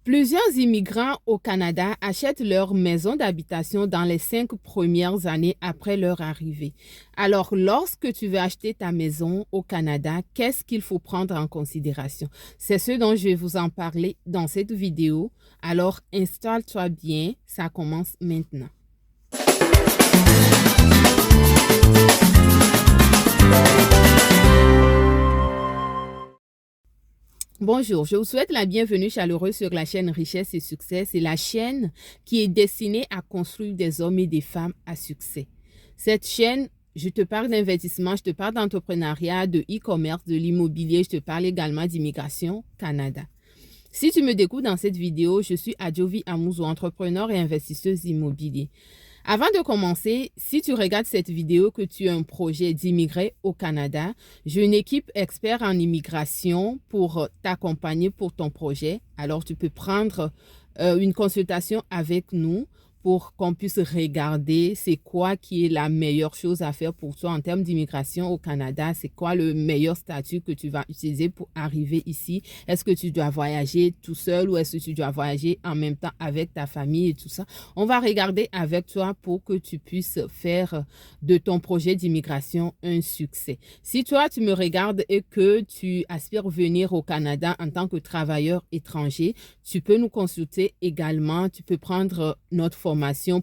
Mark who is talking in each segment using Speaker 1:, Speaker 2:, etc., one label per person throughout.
Speaker 1: Plusieurs immigrants au Canada achètent leur maison d'habitation dans les 5 premières années après leur arrivée. Alors, lorsque tu veux acheter ta maison au Canada, qu'est-ce qu'il faut prendre en considération? C'est ce dont je vais vous en parler dans cette vidéo. Alors, installe-toi bien, ça commence maintenant. Bonjour, je vous souhaite la bienvenue chaleureuse sur la chaîne Richesse et Succès. C'est la chaîne qui est destinée à construire des hommes et des femmes à succès. Cette chaîne, je te parle d'investissement, je te parle d'entrepreneuriat, de e-commerce, de l'immobilier, je te parle également d'immigration Canada. Si tu me découvres dans cette vidéo, je suis Adjovi Amouzo, entrepreneur et investisseuse immobilier. Avant de commencer, si tu regardes cette vidéo que tu as un projet d'immigrer au Canada, j'ai une équipe expert en immigration pour t'accompagner pour ton projet. Alors, tu peux prendre une consultation avec nous pour qu'on puisse regarder c'est quoi qui est la meilleure chose à faire pour toi en termes d'immigration au Canada. C'est quoi le meilleur statut que tu vas utiliser pour arriver ici? Est-ce que tu dois voyager tout seul ou est-ce que tu dois voyager en même temps avec ta famille et tout ça? On va regarder avec toi pour que tu puisses faire de ton projet d'immigration un succès. Si toi, tu me regardes et que tu aspires venir au Canada en tant que travailleur étranger, tu peux nous consulter également. Tu peux prendre notre formation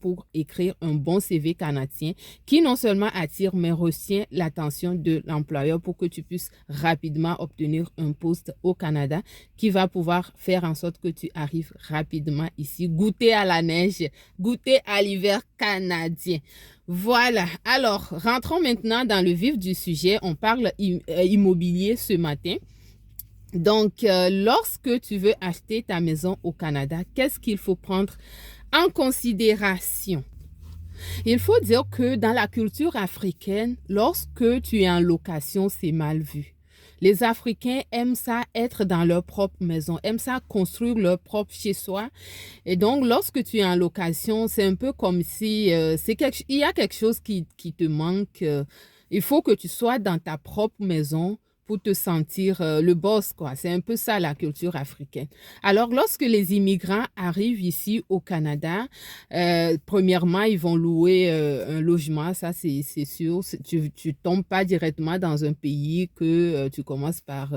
Speaker 1: pour écrire un bon CV canadien qui non seulement attire mais retient l'attention de l'employeur pour que tu puisses rapidement obtenir un poste au Canada qui va pouvoir faire en sorte que tu arrives rapidement ici, goûter à la neige, goûter à l'hiver canadien. Voilà, alors rentrons maintenant dans le vif du sujet. On parle immobilier ce matin. Donc, lorsque tu veux acheter ta maison au Canada, qu'est-ce qu'il faut prendre en considération? Il faut dire que dans la culture africaine, lorsque tu es en location, c'est mal vu. Les Africains aiment ça être dans leur propre maison, aiment ça construire leur propre chez-soi. Et donc, lorsque tu es en location, c'est un peu comme si il y a quelque chose qui te manque. Il faut que tu sois dans ta propre maison pour te sentir le boss, quoi. C'est un peu ça la culture africaine. Alors, lorsque les immigrants arrivent ici au Canada, premièrement, ils vont louer un logement, ça c'est sûr. Tu tombes pas directement dans un pays que tu commences par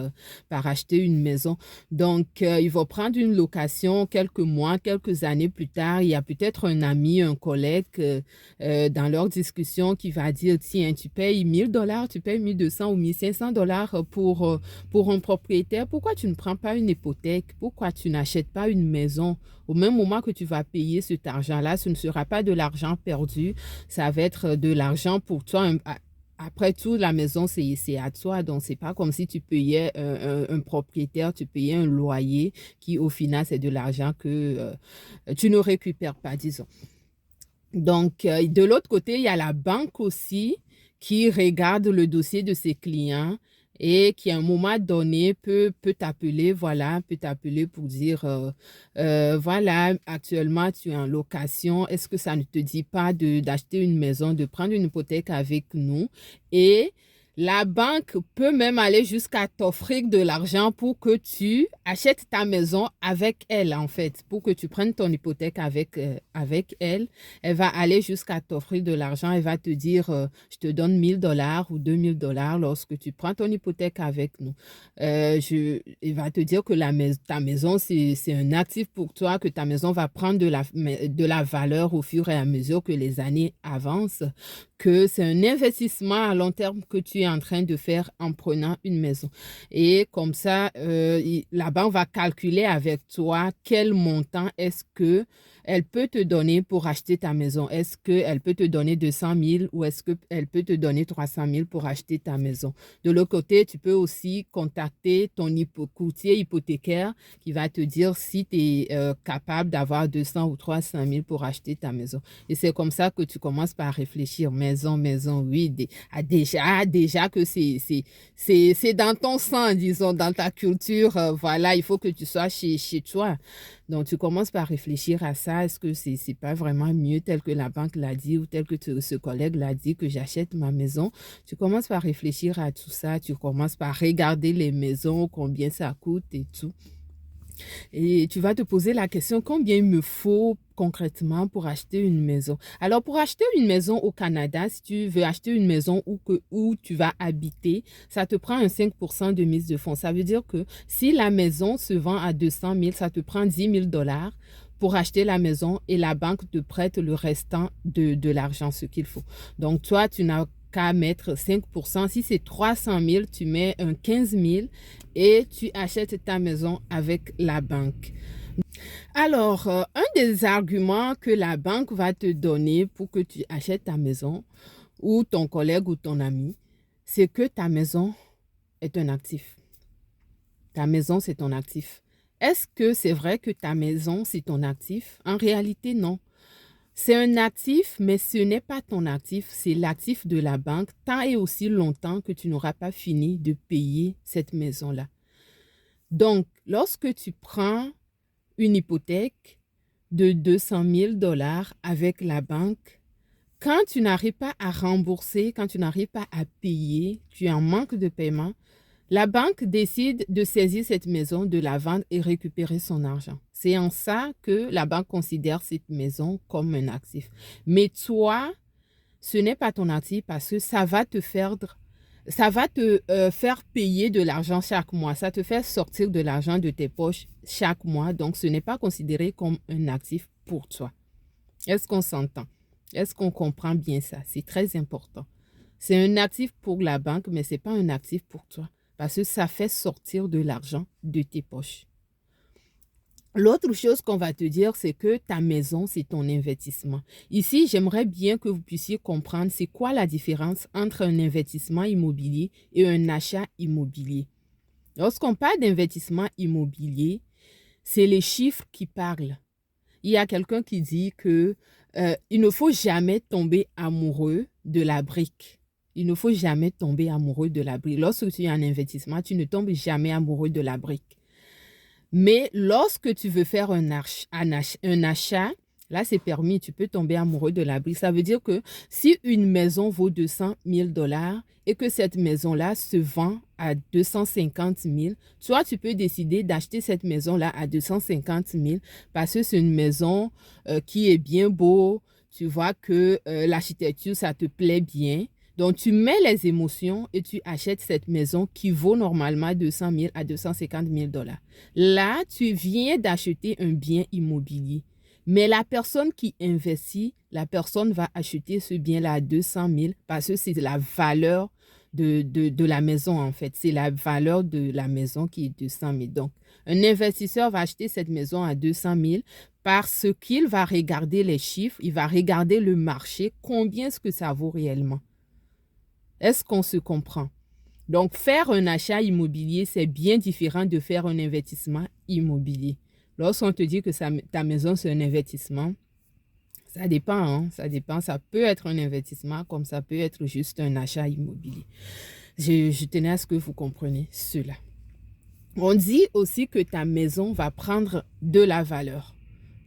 Speaker 1: acheter une maison. Donc, ils vont prendre une location quelques mois, quelques années plus tard. Il y a peut-être un ami, un collègue dans leur discussion qui va dire, tiens, tu payes $1,000, tu payes 1 200 ou 1 500 $ pour un propriétaire. Pourquoi tu ne prends pas une hypothèque? Pourquoi tu n'achètes pas une maison? Au même moment que tu vas payer cet argent-là, ce ne sera pas de l'argent perdu, ça va être de l'argent pour toi. Après tout, la maison, c'est à toi. Donc, c'est pas comme si tu payais un propriétaire, tu payais un loyer qui, au final, c'est de l'argent que tu ne récupères pas, disons. Donc, de l'autre côté, il y a la banque aussi qui regarde le dossier de ses clients et qui, à un moment donné, peut t'appeler, voilà, peut t'appeler pour dire, voilà, actuellement, tu es en location. Est-ce que ça ne te dit pas d'acheter une maison, de prendre une hypothèque avec nous? Et la banque peut même aller jusqu'à t'offrir de l'argent pour que tu achètes ta maison avec elle, en fait, pour que tu prennes ton hypothèque avec elle. Elle va aller jusqu'à t'offrir de l'argent. Elle va te dire, je te donne $1,000 ou $2,000 lorsque tu prends ton hypothèque avec nous. Elle va te dire que ta maison, c'est un actif pour toi, que ta maison va prendre de la valeur au fur et à mesure que les années avancent, que c'est un investissement à long terme que tu es en train de faire en prenant une maison. Et comme ça, la banque va calculer avec toi quel montant est-ce que elle peut te donner pour acheter ta maison. Est-ce qu'elle peut te donner 200 000 ou est-ce qu'elle peut te donner 300 000 pour acheter ta maison? De l'autre côté, tu peux aussi contacter ton courtier hypothécaire qui va te dire si tu es capable d'avoir 200 ou 300 000 pour acheter ta maison. Et c'est comme ça que tu commences par réfléchir. Maison, oui, déjà que c'est dans ton sang, disons, dans ta culture. Voilà, il faut que tu sois chez toi. Donc, tu commences par réfléchir à ça. Est-ce que c'est pas vraiment mieux tel que la banque l'a dit ou tel que ce collègue l'a dit que j'achète ma maison? Tu commences par réfléchir à tout ça. Tu commences par regarder les maisons, combien ça coûte et tout. Et tu vas te poser la question, combien il me faut concrètement pour acheter une maison? Alors, pour acheter une maison au Canada, si tu veux acheter une maison où tu vas habiter, ça te prend un 5% de mise de fonds. Ça veut dire que si la maison se vend à 200 000, ça te prend 10 000 dollars pour acheter la maison et la banque te prête le restant de l'argent, ce qu'il faut. Donc, toi, tu n'as qu'à mettre 5%. Si c'est 300 000, tu mets un 15 000 et tu achètes ta maison avec la banque. Alors, un des arguments que la banque va te donner pour que tu achètes ta maison ou ton collègue ou ton ami, c'est que ta maison est un actif. Ta maison, c'est ton actif. Est-ce que c'est vrai que ta maison, c'est ton actif? En réalité, non. C'est un actif, mais ce n'est pas ton actif, c'est l'actif de la banque, tant et aussi longtemps que tu n'auras pas fini de payer cette maison-là. Donc, lorsque tu prends une hypothèque de 200 000 dollars avec la banque, quand tu n'arrives pas à rembourser, quand tu n'arrives pas à payer, tu es en manque de paiement, la banque décide de saisir cette maison, de la vendre et récupérer son argent. C'est en ça que la banque considère cette maison comme un actif. Mais toi, ce n'est pas ton actif parce que ça va te faire payer de l'argent chaque mois. Ça te fait sortir de l'argent de tes poches chaque mois. Donc, ce n'est pas considéré comme un actif pour toi. Est-ce qu'on s'entend? Est-ce qu'on comprend bien ça? C'est très important. C'est un actif pour la banque, mais ce n'est pas un actif pour toi parce que ça fait sortir de l'argent de tes poches. L'autre chose qu'on va te dire, c'est que ta maison, c'est ton investissement. Ici, j'aimerais bien que vous puissiez comprendre c'est quoi la différence entre un investissement immobilier et un achat immobilier. Lorsqu'on parle d'investissement immobilier, c'est les chiffres qui parlent. Il y a quelqu'un qui dit que il ne faut jamais tomber amoureux de la brique. Il ne faut jamais tomber amoureux de la brique. Lorsque tu es en investissement, tu ne tombes jamais amoureux de la brique. Mais lorsque tu veux faire un achat, là c'est permis, tu peux tomber amoureux de la brique. Ça veut dire que si une maison vaut 200 000 dollars et que cette maison-là se vend à 250 000, toi tu peux décider d'acheter cette maison-là à 250 000 parce que c'est une maison qui est bien beau, tu vois que l'architecture ça te plaît bien. Donc, tu mets les émotions et tu achètes cette maison qui vaut normalement 200 000 à 250 000 dollars. Là, tu viens d'acheter un bien immobilier. Mais la personne qui investit, la personne va acheter ce bien-là à 200 000 parce que c'est la valeur de la maison, en fait. C'est la valeur de la maison qui est 200 000. Donc, un investisseur va acheter cette maison à 200 000 parce qu'il va regarder les chiffres, il va regarder le marché, combien est-ce que ça vaut réellement. Est-ce qu'on se comprend? Donc, faire un achat immobilier, c'est bien différent de faire un investissement immobilier. Lorsqu'on te dit que ta maison, c'est un investissement, ça dépend, hein? Ça dépend. Ça peut être un investissement comme ça peut être juste un achat immobilier. Je tenais à ce que vous compreniez cela. On dit aussi que ta maison va prendre de la valeur.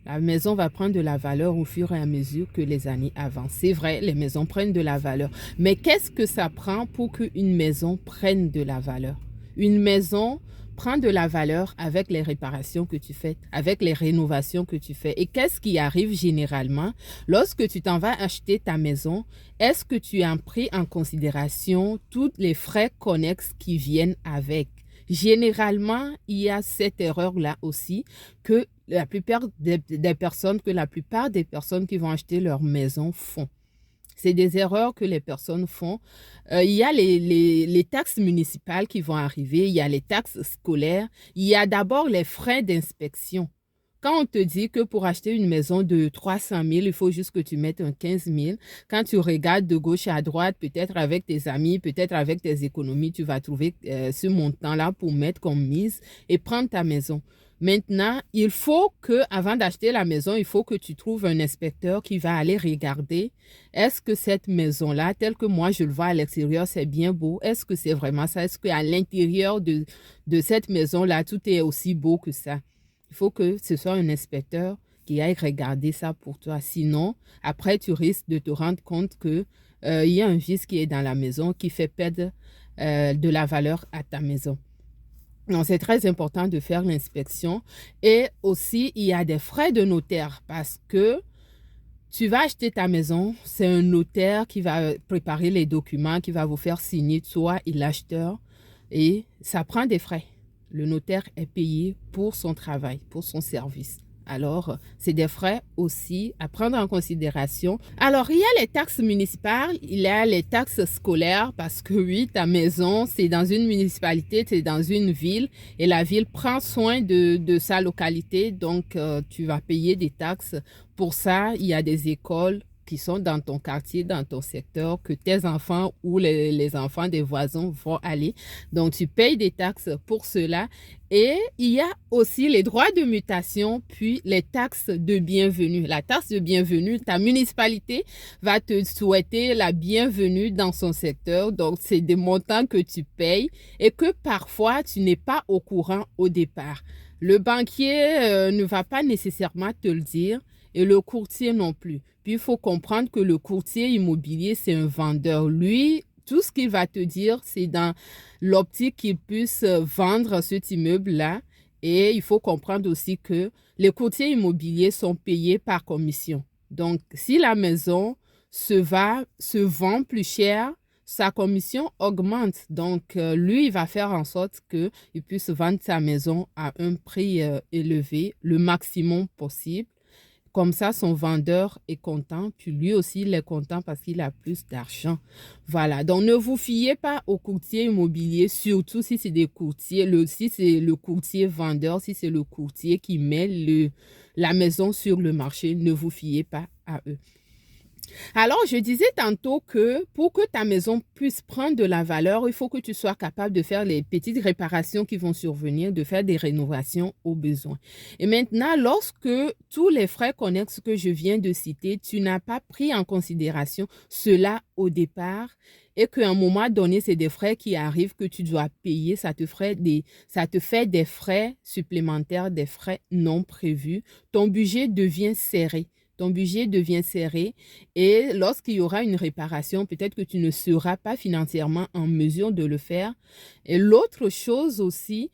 Speaker 1: La maison va prendre de la valeur au fur et à mesure que les années avancent. C'est vrai, les maisons prennent de la valeur. Mais qu'est-ce que ça prend pour qu'une maison prenne de la valeur? Une maison prend de la valeur avec les réparations que tu fais, avec les rénovations que tu fais. Et qu'est-ce qui arrive généralement? Lorsque tu t'en vas acheter ta maison, est-ce que tu as pris en considération tous les frais connexes qui viennent avec? Généralement, il y a cette erreur-là aussi que la plupart des personnes qui vont acheter leur maison font. C'est des erreurs que les personnes font. Il y a les taxes municipales qui vont arriver, il y a les taxes scolaires, il y a d'abord les frais d'inspection. Quand on te dit que pour acheter une maison de 300 000, il faut juste que tu mettes un 15 000, quand tu regardes de gauche à droite, peut-être avec tes amis, peut-être avec tes économies, tu vas trouver ce montant-là pour mettre comme mise et prendre ta maison. Maintenant, il faut que, avant d'acheter la maison, il faut que tu trouves un inspecteur qui va aller regarder est-ce que cette maison-là, telle que moi je le vois à l'extérieur, c'est bien beau. Est-ce que c'est vraiment ça? Est-ce qu'à l'intérieur de cette maison-là, tout est aussi beau que ça? Il faut que ce soit un inspecteur qui aille regarder ça pour toi. Sinon, après, tu risques de te rendre compte qu'il y a un vice qui est dans la maison qui fait perdre de la valeur à ta maison. Donc, c'est très important de faire l'inspection. Et aussi, il y a des frais de notaire parce que tu vas acheter ta maison, c'est un notaire qui va préparer les documents, qui va vous faire signer, toi et l'acheteur, et ça prend des frais. Le notaire est payé pour son travail, pour son service. Alors, c'est des frais aussi à prendre en considération. Alors, il y a les taxes municipales, il y a les taxes scolaires parce que oui, ta maison, c'est dans une municipalité, c'est dans une ville et la ville prend soin de sa localité. Donc, tu vas payer des taxes. Pour ça, il y a des écoles qui sont dans ton quartier, dans ton secteur, que tes enfants ou les enfants des voisins vont aller. Donc, tu payes des taxes pour cela. Et il y a aussi les droits de mutation, puis les taxes de bienvenue. La taxe de bienvenue, ta municipalité va te souhaiter la bienvenue dans son secteur. Donc, c'est des montants que tu payes et que parfois, tu n'es pas au courant au départ. Le banquier ne va pas nécessairement te le dire et le courtier non plus. Puis, il faut comprendre que le courtier immobilier, c'est un vendeur. Lui, tout ce qu'il va te dire, c'est dans l'optique qu'il puisse vendre cet immeuble-là. Et il faut comprendre aussi que les courtiers immobiliers sont payés par commission. Donc, si la maison se vend plus cher, sa commission augmente. Donc, lui, il va faire en sorte qu'il puisse vendre sa maison à un prix élevé, le maximum possible. Comme ça, son vendeur est content, puis lui aussi, il est content parce qu'il a plus d'argent. Voilà, donc ne vous fiez pas aux courtiers immobiliers, surtout si c'est des courtiers, si c'est le courtier vendeur, si c'est le courtier qui met la maison sur le marché, ne vous fiez pas à eux. Alors, je disais tantôt que pour que ta maison puisse prendre de la valeur, il faut que tu sois capable de faire les petites réparations qui vont survenir, de faire des rénovations au besoin. Et maintenant, lorsque tous les frais connexes que je viens de citer, tu n'as pas pris en considération cela au départ et qu'à un moment donné, c'est des frais qui arrivent que tu dois payer, ça te fait des frais supplémentaires, des frais non prévus. Ton budget devient serré. Ton budget devient serré et lorsqu'il y aura une réparation, peut-être que tu ne seras pas financièrement en mesure de le faire. Et l'autre chose aussi,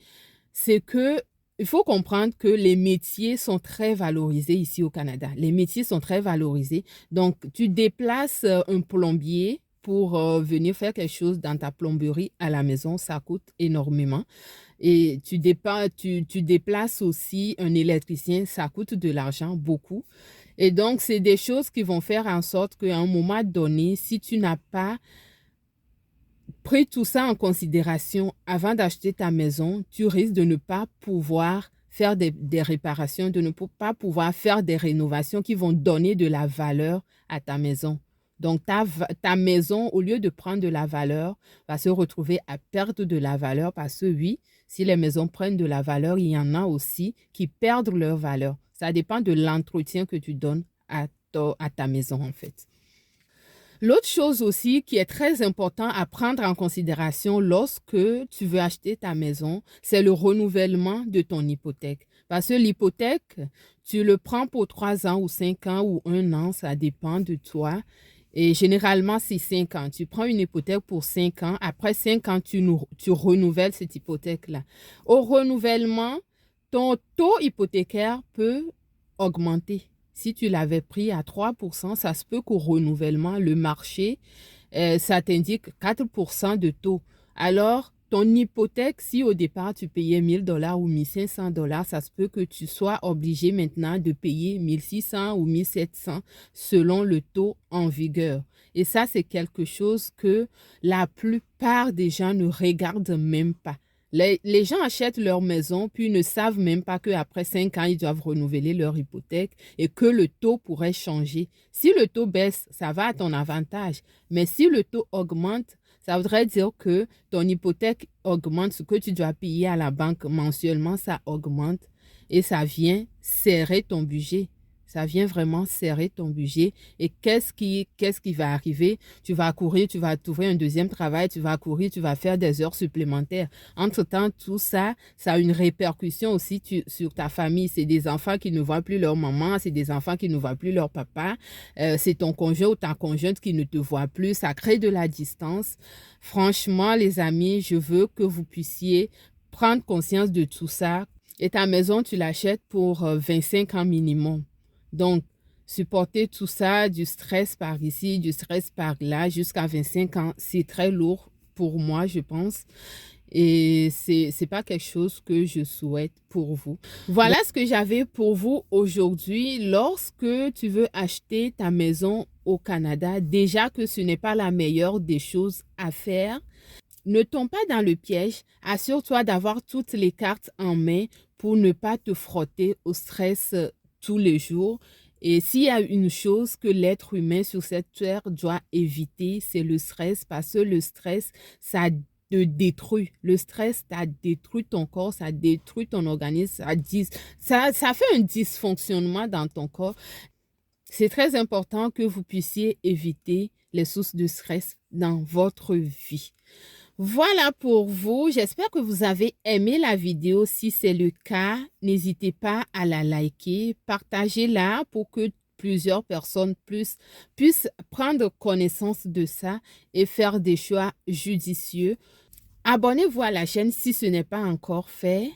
Speaker 1: c'est que il faut comprendre que les métiers sont très valorisés ici au Canada. Les métiers sont très valorisés. Donc, tu déplaces un plombier pour venir faire quelque chose dans ta plomberie à la maison, ça coûte énormément. Et tu déplaces aussi un électricien, ça coûte de l'argent, beaucoup. Et donc, c'est des choses qui vont faire en sorte qu'à un moment donné, si tu n'as pas pris tout ça en considération avant d'acheter ta maison, tu risques de ne pas pouvoir faire des réparations, de ne pas pouvoir faire des rénovations qui vont donner de la valeur à ta maison. Donc, ta maison, au lieu de prendre de la valeur, va se retrouver à perdre de la valeur parce que oui, si les maisons prennent de la valeur, il y en a aussi qui perdent leur valeur. Ça dépend de l'entretien que tu donnes à ta maison, en fait. L'autre chose aussi qui est très important à prendre en considération lorsque tu veux acheter ta maison, c'est le renouvellement de ton hypothèque. Parce que l'hypothèque, tu le prends pour 3 ans ou 5 ans ou 1 an, ça dépend de toi. Et généralement, c'est 5 ans. Tu prends une hypothèque pour 5 ans. Après 5 ans, tu renouvelles cette hypothèque-là. Au renouvellement, ton taux hypothécaire peut augmenter. Si tu l'avais pris à 3%, ça se peut qu'au renouvellement, le marché, ça t'indique 4% de taux. Alors, ton hypothèque, si au départ tu payais $1,000 ou $1,500, ça se peut que tu sois obligé maintenant de payer 1,600 ou 1,700 selon le taux en vigueur. Et ça, c'est quelque chose que la plupart des gens ne regardent même pas. Les gens achètent leur maison puis ne savent même pas qu'après 5 ans, ils doivent renouveler leur hypothèque et que le taux pourrait changer. Si le taux baisse, ça va à ton avantage. Mais si le taux augmente, ça voudrait dire que ton hypothèque augmente, ce que tu dois payer à la banque mensuellement, ça augmente et ça vient serrer ton budget. Ça vient vraiment serrer ton budget. Et qu'est-ce qui va arriver? Tu vas courir, tu vas trouver un deuxième travail, tu vas courir, tu vas faire des heures supplémentaires. Entre-temps, tout ça, ça a une répercussion aussi sur ta famille. C'est des enfants qui ne voient plus leur maman, c'est des enfants qui ne voient plus leur papa. C'est ton conjoint ou ta conjointe qui ne te voit plus. Ça crée de la distance. Franchement, les amis, je veux que vous puissiez prendre conscience de tout ça. Et ta maison, tu l'achètes pour 25 ans minimum. Donc, supporter tout ça, du stress par ici, du stress par là, jusqu'à 25 ans, c'est très lourd pour moi, je pense. Et c'est pas quelque chose que je souhaite pour vous. Voilà ce que j'avais pour vous aujourd'hui. Lorsque tu veux acheter ta maison au Canada, déjà que ce n'est pas la meilleure des choses à faire, ne tombe pas dans le piège. Assure-toi d'avoir toutes les cartes en main pour ne pas te frotter au stress tous les jours. Et s'il y a une chose que l'être humain sur cette terre doit éviter, c'est le stress, parce que le stress, ça te détruit. Le stress, ça détruit ton corps, ça détruit ton organisme, ça fait un dysfonctionnement dans ton corps. C'est très important que vous puissiez éviter les sources de stress dans votre vie. Voilà pour vous. J'espère que vous avez aimé la vidéo. Si c'est le cas, n'hésitez pas à la liker, partagez-la pour que plusieurs personnes puissent prendre connaissance de ça et faire des choix judicieux. Abonnez-vous à la chaîne si ce n'est pas encore fait.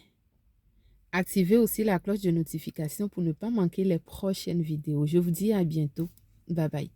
Speaker 1: Activez aussi la cloche de notification pour ne pas manquer les prochaines vidéos. Je vous dis à bientôt. Bye bye.